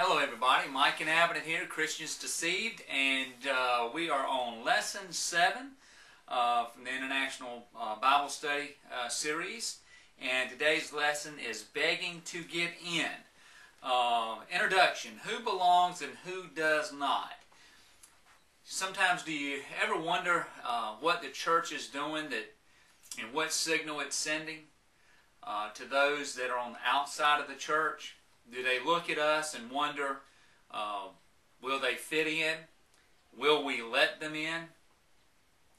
Hello everybody, Mike and Abbott here, Christians Deceived, and we are on Lesson 7 from the International Bible Study series, and today's lesson is Begging to Get In. Introduction, who belongs and who does not? Sometimes do you ever wonder what the church is doing and what signal it's sending to those that are on the outside of the church? Do they look at us and wonder, will they fit in? Will we let them in?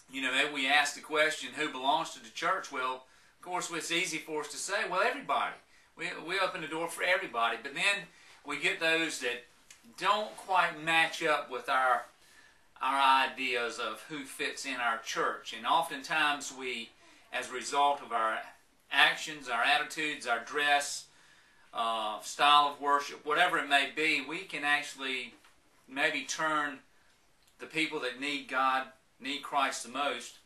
You know, maybe we ask the question, who belongs to the church? Well, of course, it's easy for us to say, well, everybody. We open the door for everybody. But then we get those that don't quite match up with our ideas of who fits in our church. And oftentimes we, as a result of our actions, our attitudes, our dress, style of worship, whatever it may be, we can actually maybe turn the people that need God, need Christ the most,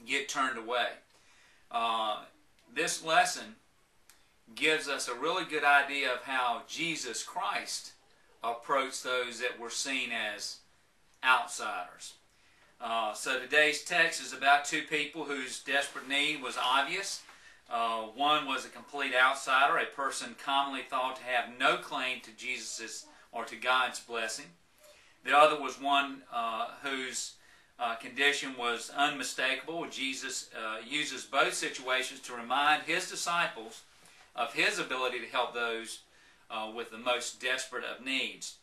get turned away. This lesson gives us a really good idea of how Jesus Christ approached those that were seen as outsiders. So today's text is about two people whose desperate need was obvious. One was a complete outsider, a person commonly thought to have no claim to Jesus' or to God's blessing. The other was one whose condition was unmistakable. Jesus uses both situations to remind his disciples of his ability to help those with the most desperate of needs.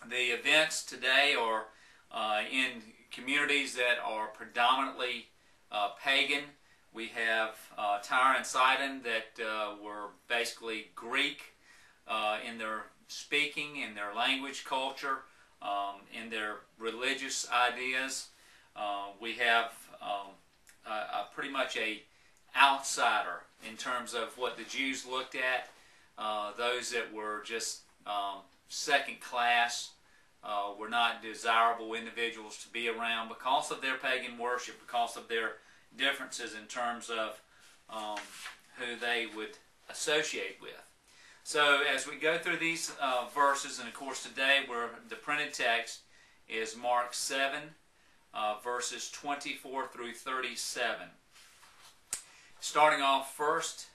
The events today are in communities that are predominantly pagan. We have Tyre and Sidon that were basically Greek in their speaking, in their language, culture, in their religious ideas. We have pretty much a outsider in terms of what the Jews looked at, those that were just second class, were not desirable individuals to be around because of their pagan worship, because of their differences in terms of who they would associate with. So as we go through these verses, and of course today the printed text is Mark 7, verses 24 through 37. Starting off first,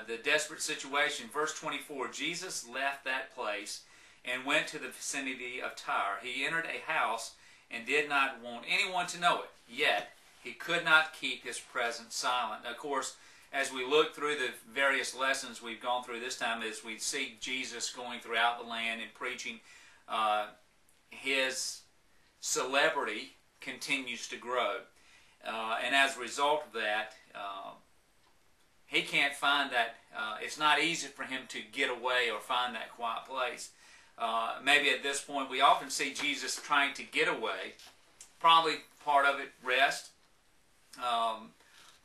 the desperate situation, verse 24, Jesus left that place and went to the vicinity of Tyre. He entered a house and did not want anyone to know it, yet he could not keep his presence silent. Now, of course, as we look through the various lessons we've gone through this time, as we see Jesus going throughout the land and preaching, his celebrity continues to grow. And as a result of that, he can't find that, it's not easy for him to get away or find that quiet place. Maybe at this point we often see Jesus trying to get away. Probably part of it rest.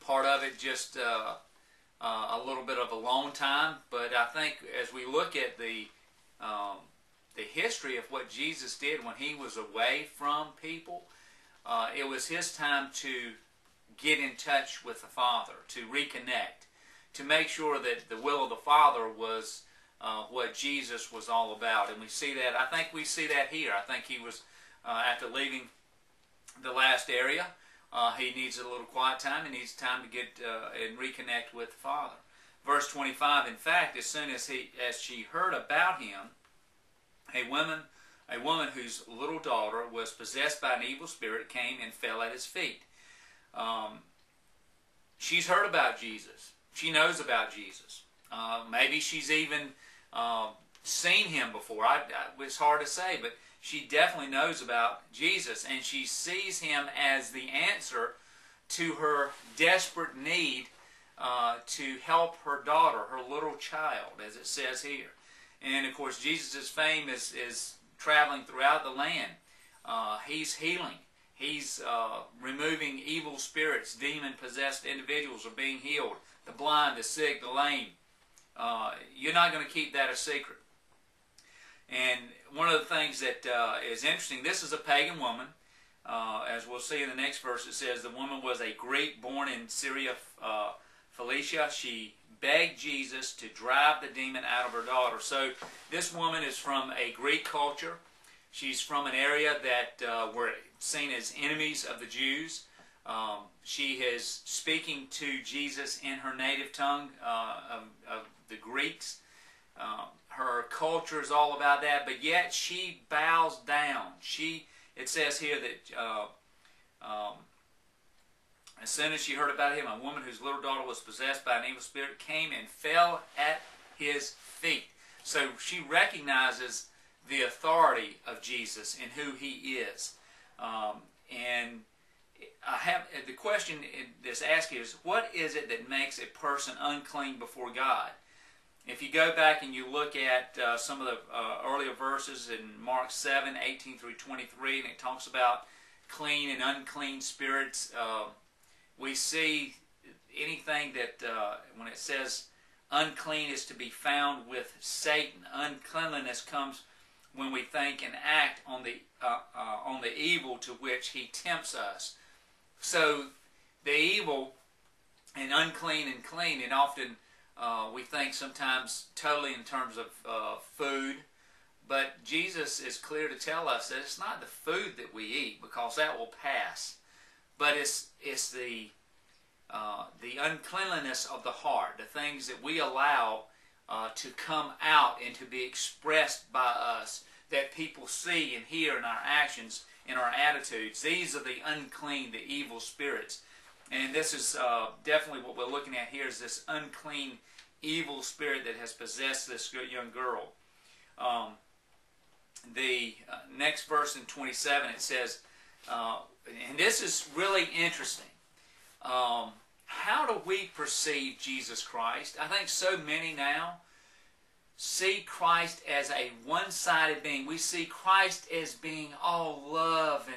Part of it just a little bit of alone time, but I think as we look at the history of what Jesus did when he was away from people, it was his time to get in touch with the Father, to reconnect, to make sure that the will of the Father was what Jesus was all about. And we see that, I think we see that here. I think he was, after leaving the last area, he needs a little quiet time. He needs time to get and reconnect with the Father. Verse 25, in fact, as soon as she heard about him, a woman whose little daughter was possessed by an evil spirit came and fell at his feet. She's heard about Jesus. She knows about Jesus. Maybe she's even seen him before. It's hard to say, but she definitely knows about Jesus, and she sees him as the answer to her desperate need to help her daughter, her little child, as it says here. And of course, Jesus' fame is traveling throughout the land. He's healing. He's removing evil spirits. Demon-possessed individuals are being healed. The blind, the sick, the lame. You're not going to keep that a secret. And one of the things that is interesting, this is a pagan woman. As we'll see in the next verse, it says the woman was a Greek born in Syria, Phoenicia. She begged Jesus to drive the demon out of her daughter. So this woman is from a Greek culture. She's from an area that were seen as enemies of the Jews. She is speaking to Jesus in her native tongue of the Greeks. Her culture is all about that, but yet she bows down. It says here that as soon as she heard about him, a woman whose little daughter was possessed by an evil spirit came and fell at his feet. So she recognizes the authority of Jesus and who he is. And the question that's asked is, what is it that makes a person unclean before God? If you go back and you look at some of the earlier verses in Mark 7, 18 through 23, and it talks about clean and unclean spirits, we see anything that when it says unclean is to be found with Satan. Uncleanliness comes when we think and act on the evil to which he tempts us. So the evil and unclean and clean, and often we think sometimes totally in terms of food, but Jesus is clear to tell us that it's not the food that we eat, because that will pass, but it's the uncleanliness of the heart, the things that we allow to come out and to be expressed by us, that people see and hear in our actions, in our attitudes. These are the unclean, the evil spirits. And this is definitely what we're looking at here, is this unclean, evil spirit that has possessed this young girl. The next verse in 27, it says, and this is really interesting, how do we perceive Jesus Christ? I think so many now see Christ as a one-sided being. We see Christ as being all love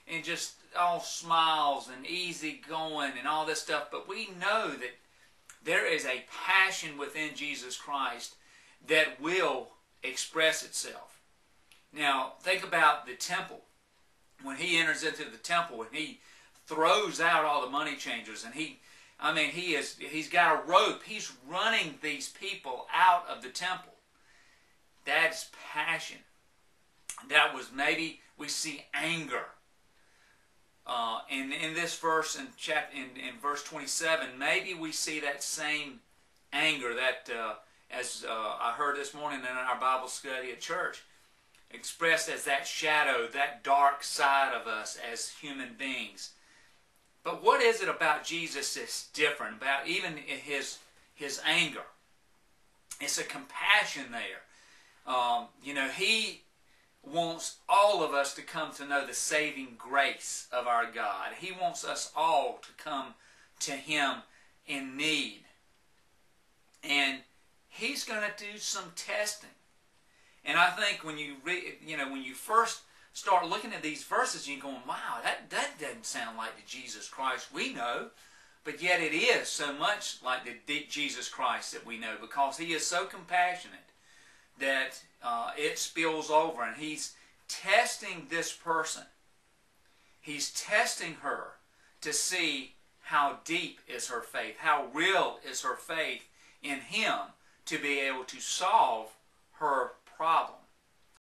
and just all smiles and easy going and all this stuff. But we know that there is a passion within Jesus Christ that will express itself. Now, think about the temple. When he enters into the temple and he throws out all the money changers, and he's got a rope. He's running these people out of the temple. That's passion. That was, maybe we see anger. And in this verse, in verse 27, maybe we see that same anger that, as I heard this morning in our Bible study at church, expressed as that shadow, that dark side of us as human beings. But what is it about Jesus that's different, about even his anger? It's a compassion there. He wants all of us to come to know the saving grace of our God. He wants us all to come to him in need. And he's going to do some testing. And I think when you when you first start looking at these verses, you're going, wow, that doesn't sound like the Jesus Christ we know. But yet it is so much like the Jesus Christ that we know, because he is so compassionate that it spills over, and he's testing this person. He's testing her to see how deep is her faith, how real is her faith in him to be able to solve her problem.